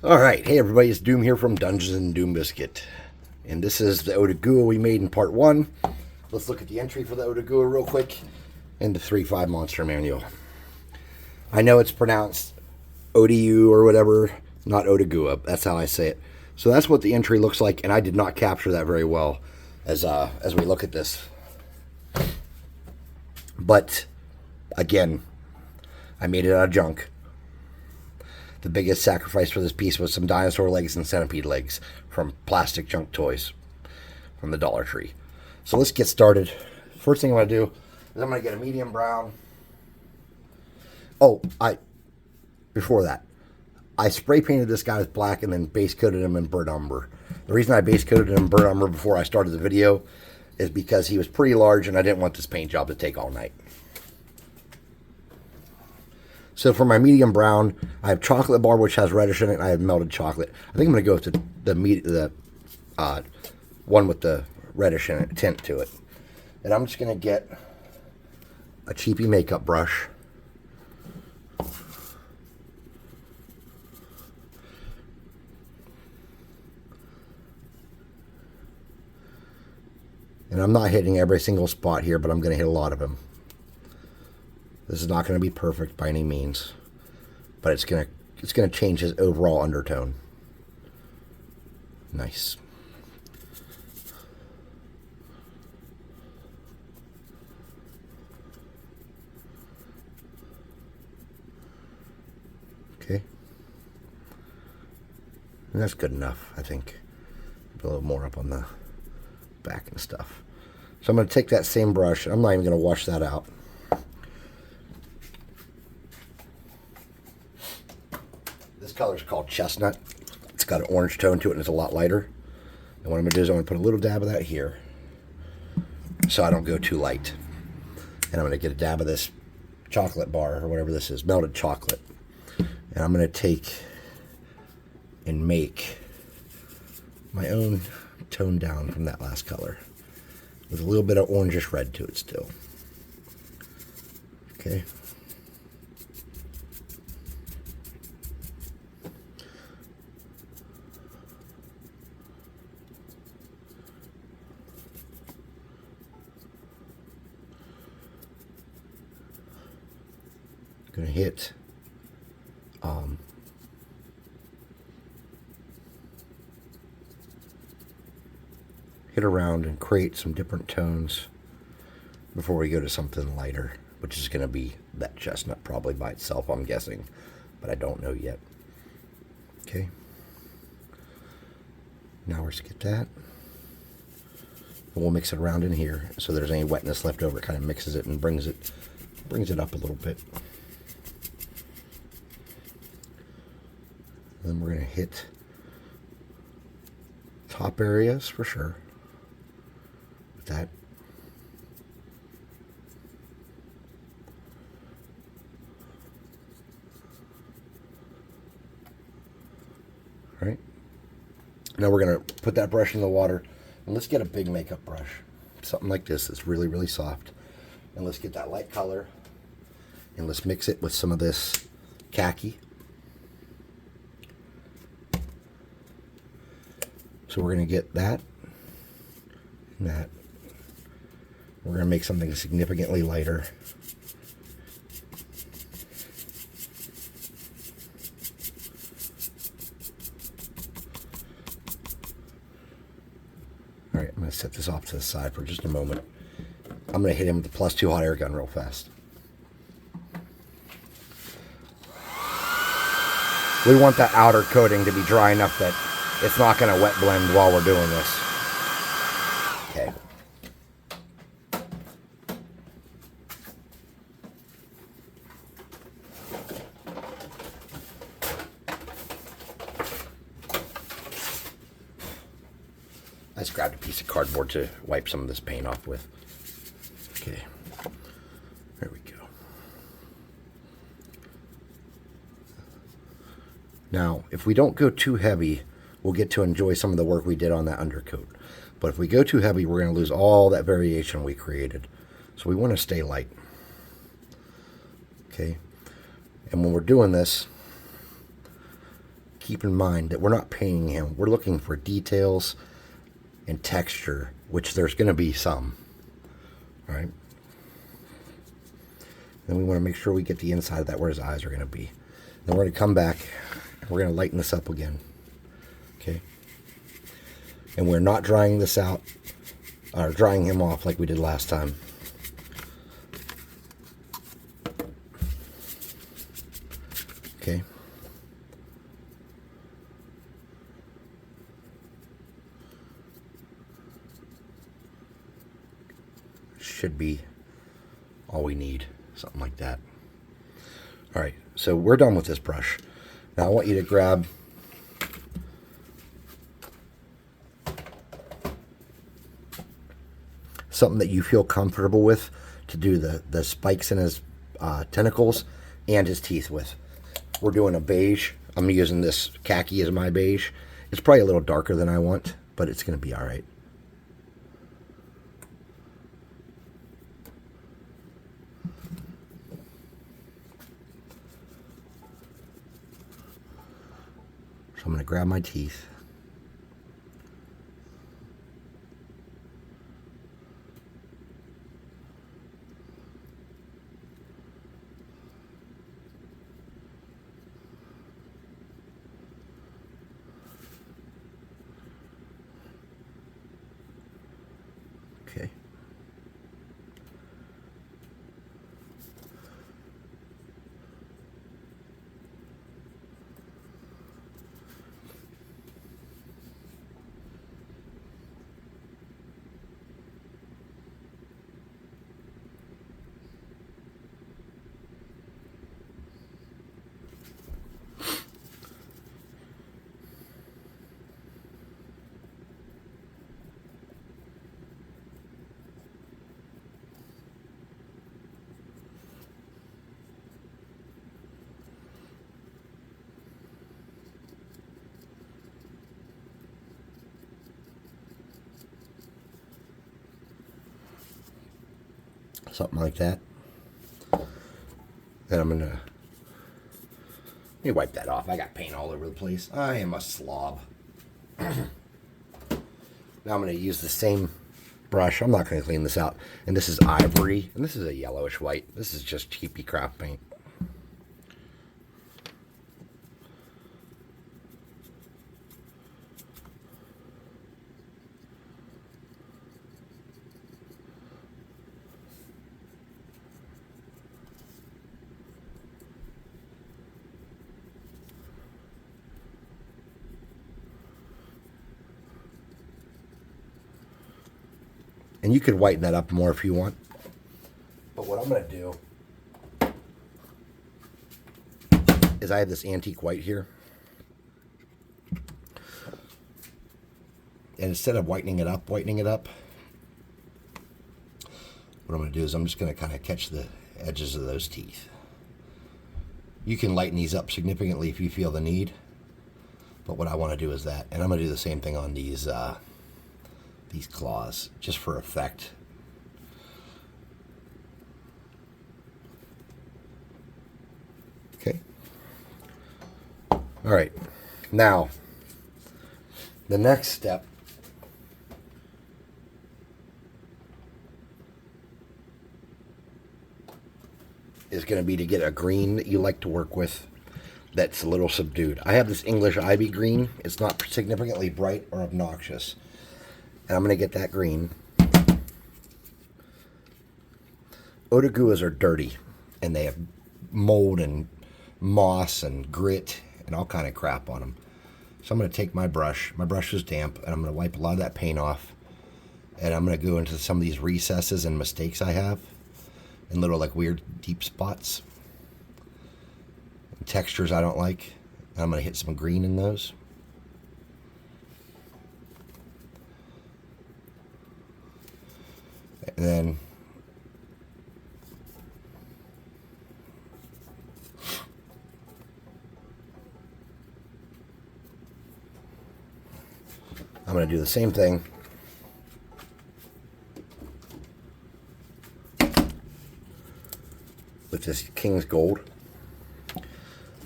Alright, hey everybody, it's Doom here from Dungeons and Doom Biscuit. And this is the Otyugh we made in part 1. Let's look at the entry for the Otyugh real quick in the 3.5 Monster Manual. I know it's pronounced Otyugh or whatever, not Otyugh. That's how I say it. So that's what the entry looks like, and I did not capture that very well as we look at this. But, again, I made it out of junk. The biggest sacrifice for this piece was some dinosaur legs and centipede legs from plastic junk toys from the Dollar Tree. So let's get started. First thing I'm going to do is I'm going to get a medium brown. Oh, before that, I spray painted this guy with black and then base coated him in burnt umber. The reason I base coated him in burnt umber before I started the video is because he was pretty large and I didn't want this paint job to take all night. So for my medium brown, I have chocolate bar, which has reddish in it, and I have melted chocolate. I think I'm going to go with the one with the reddish in it, tint to it. And I'm just going to get a cheapy makeup brush. And I'm not hitting every single spot here, but I'm going to hit a lot of them. This is not going to be perfect by any means, but it's going to change his overall undertone. Nice. Okay. And that's good enough, I think. A little more up on the back and stuff. So I'm going to take that same brush. I'm not even going to wash that out. This color is called Chestnut. It's got an orange tone to it and it's a lot lighter. And what I'm going to do is I'm going to put a little dab of that here so I don't go too light. And I'm going to get a dab of this chocolate bar or whatever this is, melted chocolate. And I'm going to take and make my own tone down from that last color with a little bit of orangish red to it still. Okay. Going to hit around and create some different tones before we go to something lighter, which is going to be that chestnut probably by itself, I'm guessing, but I don't know yet. Okay. Now we're just get that. And we'll mix it around in here so there's any wetness left over. It kind of mixes it and brings it up a little bit. Then we're going to hit top areas for sure with that. All right. Now we're going to put that brush in the water and let's get a big makeup brush. Something like this that's really, really soft. And let's get that light color and let's mix it with some of this khaki. So we're going to get that and that. We're going to make something significantly lighter. All right, I'm going to set this off to the side for just a moment. I'm going to hit him with the +2 hot air gun real fast. We want that outer coating to be dry enough that it's not going to wet blend while we're doing this. Okay. I just grabbed a piece of cardboard to wipe some of this paint off with. Okay. There we go. Now, if we don't go too heavy, we'll get to enjoy some of the work we did on that undercoat. But if we go too heavy, we're going to lose all that variation we created. So we want to stay light. Okay. And when we're doing this, keep in mind that we're not painting him. We're looking for details and texture, which there's going to be some. All right. Then we want to make sure we get the inside of that where his eyes are going to be. Then we're going to come back and we're going to lighten this up again. Okay. And we're not drying this out or drying him off like we did last time. Okay. Should be all we need, something like that. All right, so we're done with this brush. Now I want you to grab something that you feel comfortable with to do the spikes in his tentacles and his teeth with. We're doing a beige. I'm using this khaki as my beige. It's probably a little darker than I want, but it's going to be all right. So I'm going to grab my teeth. Okay. Something like that. Then I'm gonna, let me wipe that off. I got paint all over the place. I am a slob. Now I'm gonna use the same brush. I'm not gonna clean this out. And this is ivory, and this is a yellowish white. This is just cheapy craft paint. And you could whiten that up more if you want. But what I'm going to do is I have this antique white here. And instead of whitening it up, what I'm going to do is I'm just going to kind of catch the edges of those teeth. You can lighten these up significantly if you feel the need. But what I want to do is that. And I'm going to do the same thing on these claws, just for effect. Okay. All right. Now, the next step is going to be to get a green that you like to work with that's a little subdued. I have this English Ivy green. It's not significantly bright or obnoxious. And I'm going to get that green. Otyughs are dirty, and they have mold and moss and grit and all kind of crap on them. So I'm going to take my brush. My brush is damp, and I'm going to wipe a lot of that paint off. And I'm going to go into some of these recesses and mistakes I have, and little like weird deep spots, and textures I don't like. And I'm going to hit some green in those. And then I'm going to do the same thing with this King's Gold.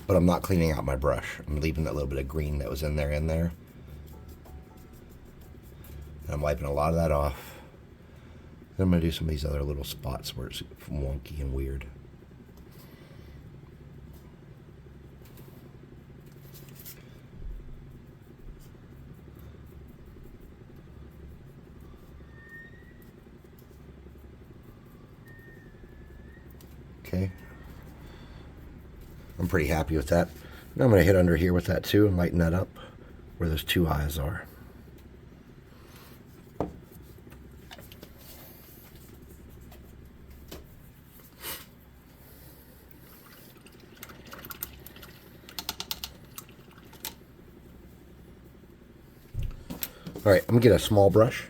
but I'm not cleaning out my brush. I'm leaving that little bit of green that was in there. And I'm wiping a lot of that off. Then I'm going to do some of these other little spots where it's wonky and weird. Okay. I'm pretty happy with that. Now I'm going to hit under here with that too and lighten that up where those two eyes are. All right, I'm going to get a small brush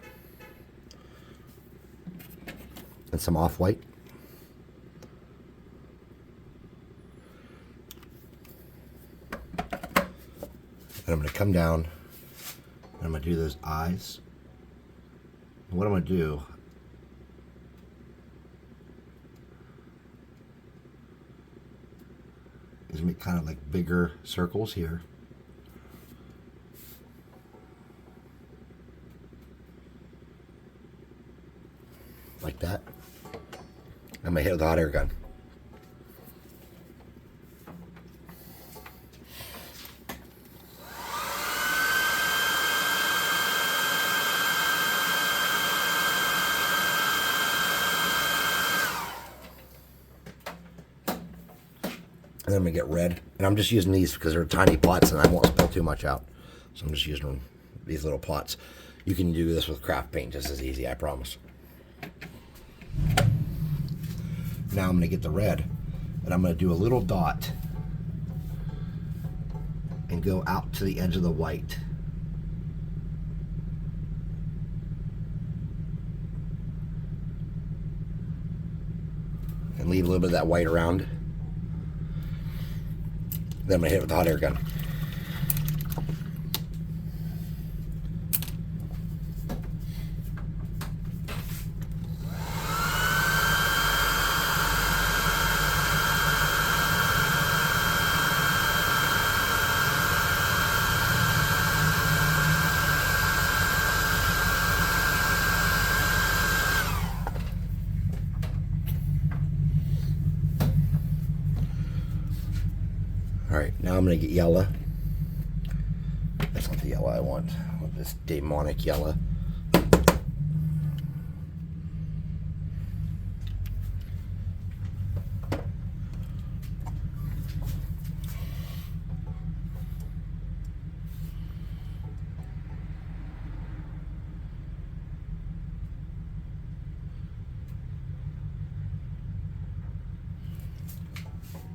and some off-white. And I'm going to come down and I'm going to do those eyes. And what I'm going to do is make kind of like bigger circles here. Like that. I'm going to hit with a hot air gun. And then I'm going to get red. And I'm just using these because they're tiny pots and I won't spill too much out. So I'm just using these little pots. You can do this with craft paint just as easy, I promise. Now I'm going to get the red and I'm going to do a little dot and go out to the edge of the white. And leave a little bit of that white around. Then I'm going to hit it with the hot air gun. Alright, now I'm going to get yellow. That's not the yellow I want. I want this demonic yellow.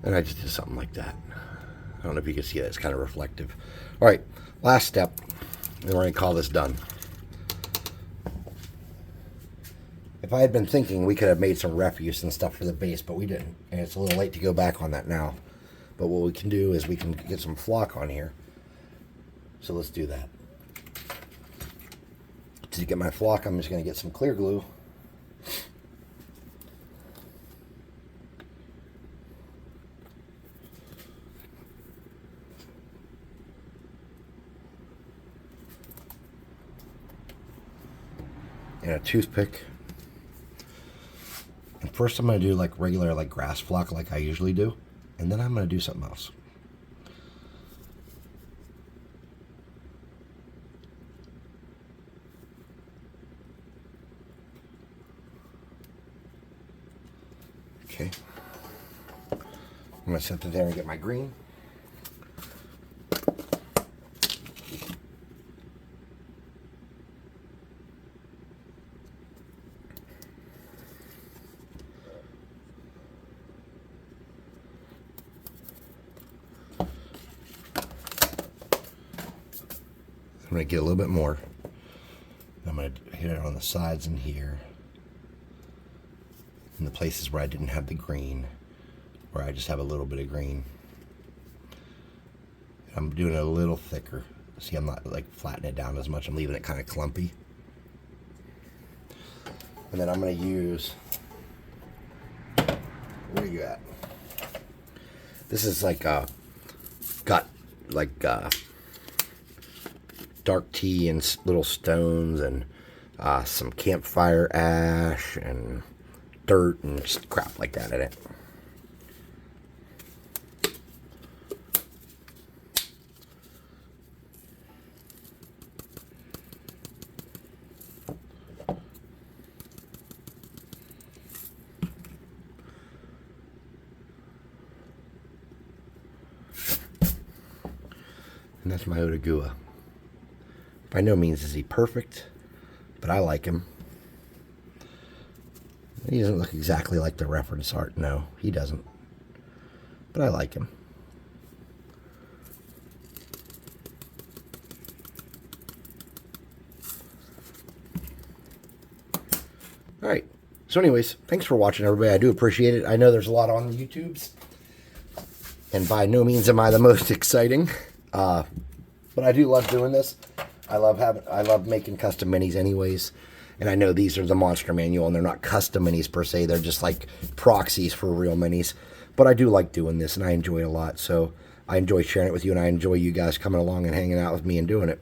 And I just did something like that. I don't know if you can see that. It's kind of reflective. All right, last step. And we're going to call this done. If I had been thinking, we could have made some refuse and stuff for the base, but we didn't. And it's a little late to go back on that now. But what we can do is we can get some flock on here. So let's do that. To get my flock, I'm just going to get some clear glue. And a toothpick. And first I'm going to do like regular like grass flock like I usually do. And then I'm going to do something else. Okay. I'm going to set that there and get my green. I'm going to get a little bit more. I'm going to hit it on the sides in here. In the places where I didn't have the green. Where I just have a little bit of green. I'm doing it a little thicker. See, I'm not like flattening it down as much. I'm leaving it kind of clumpy. And then I'm going to use... Where are you at? This is like got like dark tea and little stones and some campfire ash and dirt and just crap like that in it. And that's my Otyugh. By no means is he perfect, but I like him. He doesn't look exactly like the reference art. No, he doesn't. But I like him. All right. So anyways, thanks for watching, everybody. I do appreciate it. I know there's a lot on the YouTubes. And by no means am I the most exciting. But I do love doing this. I love making custom minis anyways. And I know these are the Monster Manual, and they're not custom minis per se. They're just like proxies for real minis. But I do like doing this, and I enjoy it a lot. So I enjoy sharing it with you, and I enjoy you guys coming along and hanging out with me and doing it.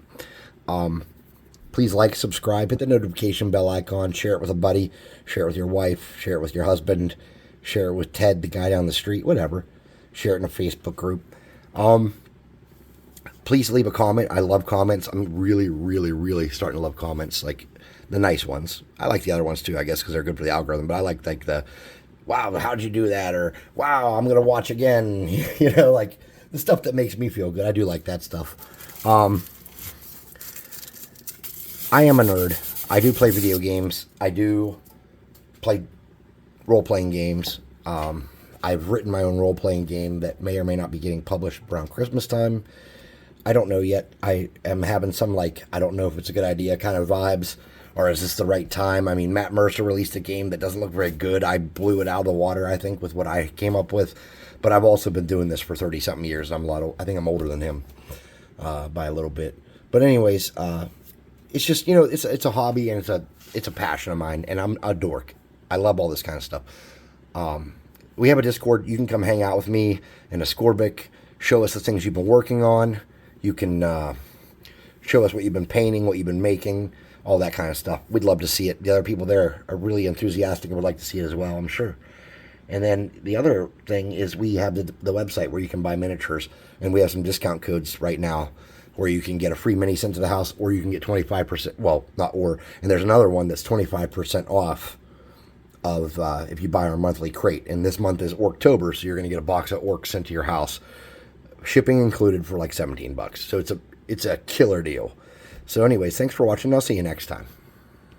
Please like, subscribe, hit the notification bell icon, share it with a buddy, share it with your wife, share it with your husband, share it with Ted, the guy down the street, whatever. Share it in a Facebook group. Please leave a comment. I love comments. I'm really, really, really starting to love comments, like the nice ones. I like the other ones too, I guess, because they're good for the algorithm. But I like the, wow, how'd you do that? Or, wow, I'm going to watch again. You know, like the stuff that makes me feel good. I do like that stuff. I am a nerd. I do play video games. I do play role-playing games. I've written my own role-playing game that may or may not be getting published around Christmas time. I don't know yet. I am having some, like, I don't know if it's a good idea kind of vibes, or is this the right time? I mean, Matt Mercer released a game that doesn't look very good. I blew it out of the water, I think, with what I came up with. But I've also been doing this for 30-something years. I think I'm older than him by a little bit. But anyways, it's just, you know, it's a hobby, and it's a passion of mine, and I'm a dork. I love all this kind of stuff. We have a Discord. You can come hang out with me in a Scorbic, show us the things you've been working on. You can show us what you've been painting, what you've been making, all that kind of stuff. We'd love to see it. The other people there are really enthusiastic and would like to see it as well, I'm sure. And then the other thing is we have the website where you can buy miniatures, and we have some discount codes right now where you can get a free mini sent to the house, or you can get 25%, well, not or, and there's another one that's 25% off of if you buy our monthly crate. And this month is Orktober, so you're going to get a box of orcs sent to your house, shipping included, for like $17. So it's a killer deal. So anyways, thanks for watching. I'll see you next time.